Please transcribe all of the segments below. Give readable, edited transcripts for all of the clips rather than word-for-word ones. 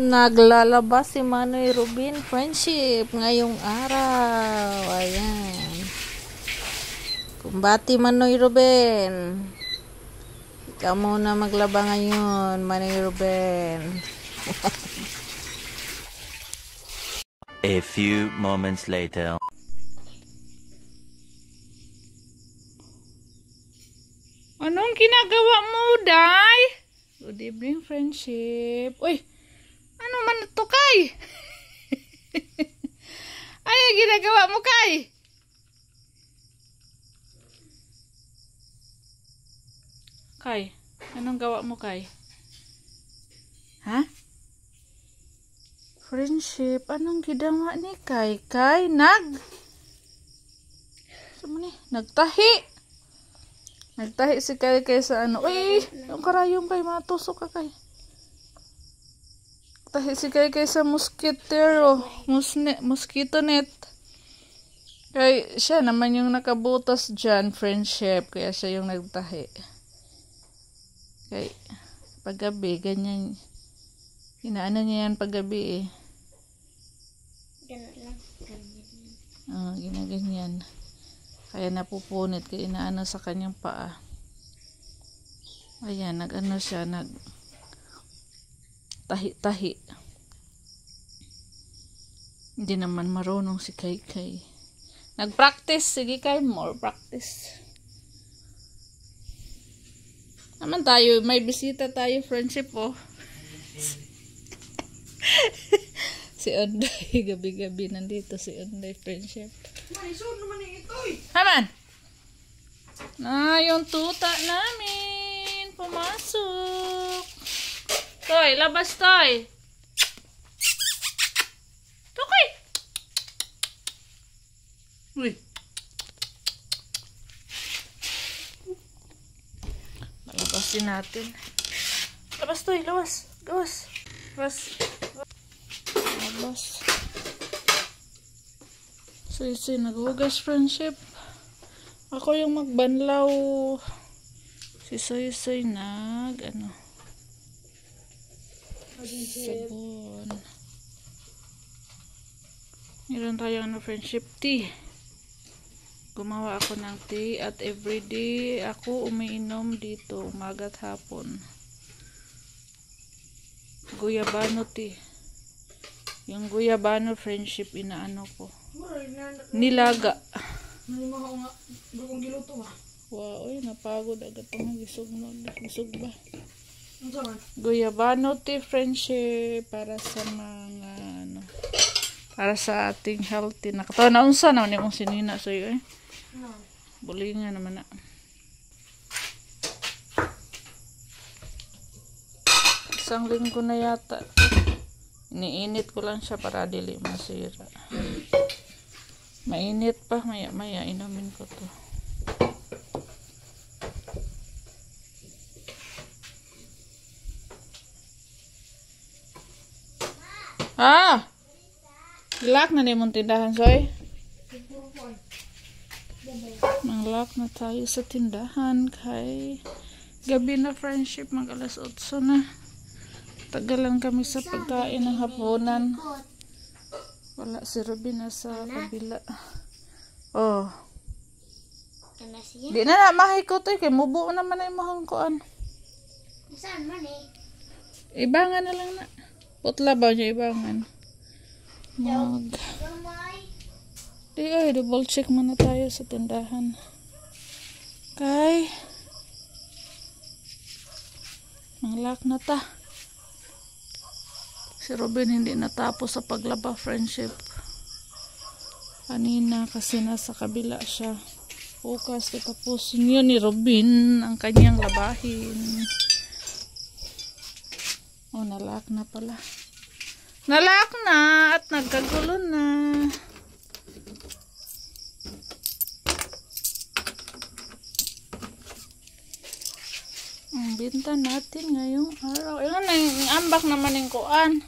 Naglalabas si Manoy Rubin friendship ngayong araw. Ayan. Kumbati Manoy Rubin. Ikaw muna maglaba ngayon, Manoy Rubin. A few moments later. Anong ginagawa mo, Day? Good evening, friendship. Uy! Ano man ito, Kay? Ano yung ginagawa mo, Kay? Kay, anong gawa mo, Kay? Ha? Friendship, anong gidama ni Kay? Kay, Saan ni? Nagtahi! Nagtahi si Kay kaysa ano. Uy! Yung karayong Kay, matusok ka, Kay. Tahi si Kay kaysa mosquito net. Kay siya naman yung nakabutas dyan, friendship. Kaya siya yung nagtahi. Kay paggabi, ganyan. Inaano niya yan paggabi eh. Ginaganyan. Kaya napupunit. Kaya inaano sa kanyang paa. Ayan, nag-ano siya, tahi-tahi. Hindi naman marunong si Kay. Nag-practice. Sige Kay, more practice. Naman tayo, may bisita tayo, friendship oh. Si Onday, gabi-gabi nandito si Onday, friendship. Manisod naman yung ito eh. Haman! Yung tuta namin. Pumasok. Toy, labas Toy. Toy. Uy. Malabasin natin. Labas Toy, labas. Labas. So, naghugas friendship. Ako yung magbanlaw. Si Soy sabon. Meron tayong friendship tea. Gumawa ako ng tea at everyday ako umiinom dito umaga at hapon. Guyabano tea. Yung guyabano friendship inaano ko. Nilaga. Wow, napagod agad pang gisog ba? Guyabano tea friendship para sa mga para sa ating healthy. Nakatawa na unsa na mong sinina sa iyo eh. Bulingan naman na. Isang linggo na yata. Iniinit ko lang siya para dili masira. Mainit pa, maya inumin ko to. Lock na mong tindahan, Soy. Mag-lock na tayo sa tindahan kay gabi na friendship, mag alas 8 na. Tagal lang kami sa pagkain ng hapunan. Wala si Robin na sa kabila. Oh. Di na mahay ko to kay mubo naman ay mahang kuan. Saan man eh? Ibangan na lang na. Putla ba niya ibangan? Double check muna tayo sa tindahan. Kay mang-lock na ta. Si Robin hindi natapos sa paglaba friendship. Kanina kasi nasa kabila siya. Focus tapos yun ni Robin ang kanyang labahin. Oh, nalock na pala. Nalock na at nagkagulo na. Ang binta natin ngayong araw. Ilan na yung ambak naman yung kuan.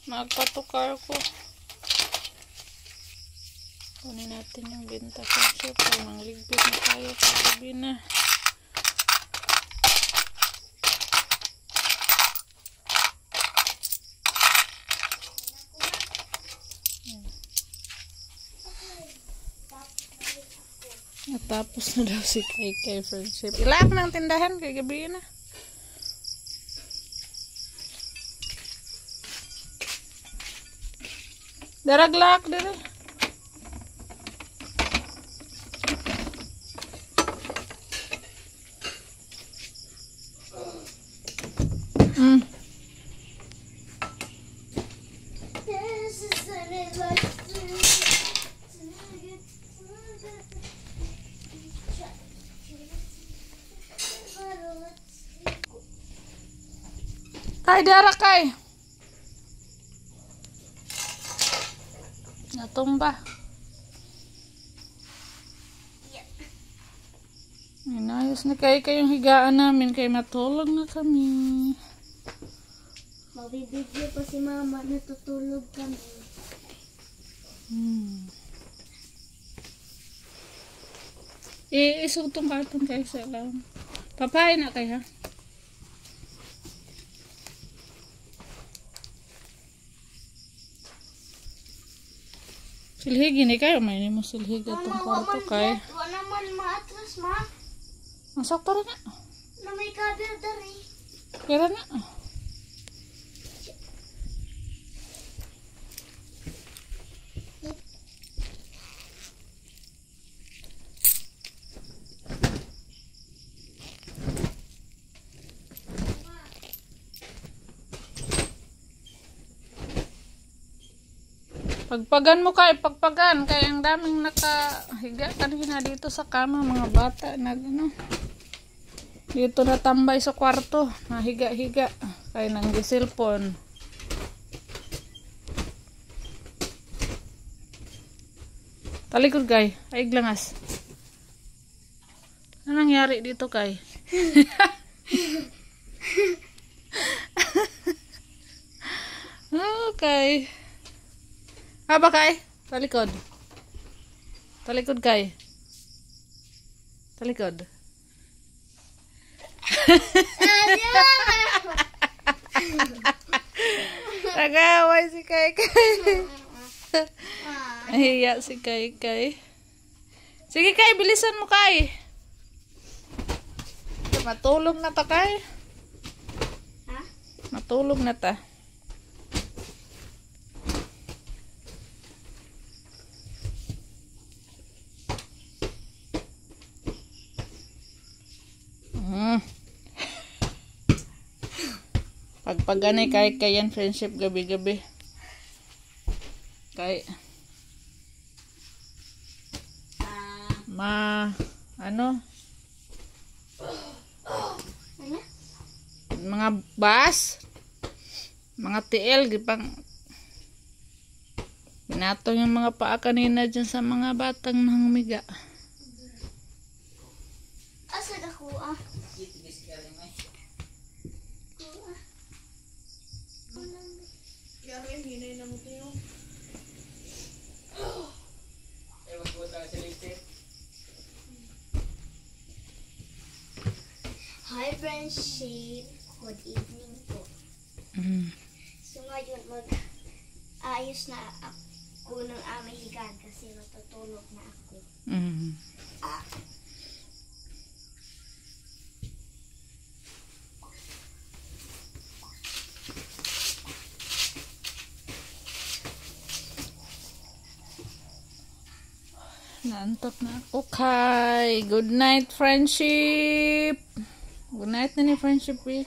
Magpatukar ko. Kunin natin yung benta friendship. Ay, mangligbit na tayo. Pagabi na. Natapos na daw si Kay friendship. Ilaak ng tindahan kay gabi na. Daraglak dere. Kay dara kay. Natumba. Inayos na kayong higaan namin kay matulog na kami. Mabibigyo pa si mama, natutulog kami. Isog tong karton kay sa lang. Papain na kay ha. Silhigi ni kayo, may mo silhigi itong kwarto kay. Wala naman maatras, ma. Ang sakto rin na. Na may cover dari. Kira na. Pagpagan mo kay, pagpagan kay ang daming nakahiga kanina dito sa kama, mga bata ano. Dito natambay sa kwarto, nahiga-higa kay nang gisilpon. Talikod kay, ay glangas. Ano nangyari dito kay? Okay. Aba kay? Talikod. Talikod kay. Talikod. Nagaway si Kay. Nahiya si Kay. Sige Kay, bilisan mo Kay. Matulog na ta Kay. Ha? Matulog na ta. Pagpaganay kay kayan friendship gabi-gabi. Kay ano? Mga bus, mga TL gipang binatong yung mga paa kanina dyan sa mga batang nanghumiga. Asa ako ah? Hi friendship, good evening po. So ngayon mag-ayos na ako ng aming higaan kasi matutulog na ako. Naantok na ako Kay. Good night friendship. Good night na ni friendship eh.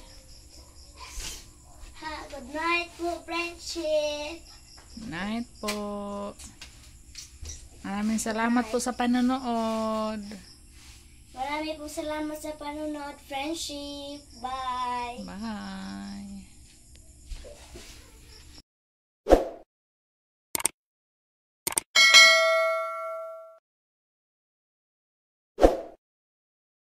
Ha, good night po friendship. Good night po. Maraming salamat po sa panonood. Maraming po salamat sa panonood friendship. Bye. Bye.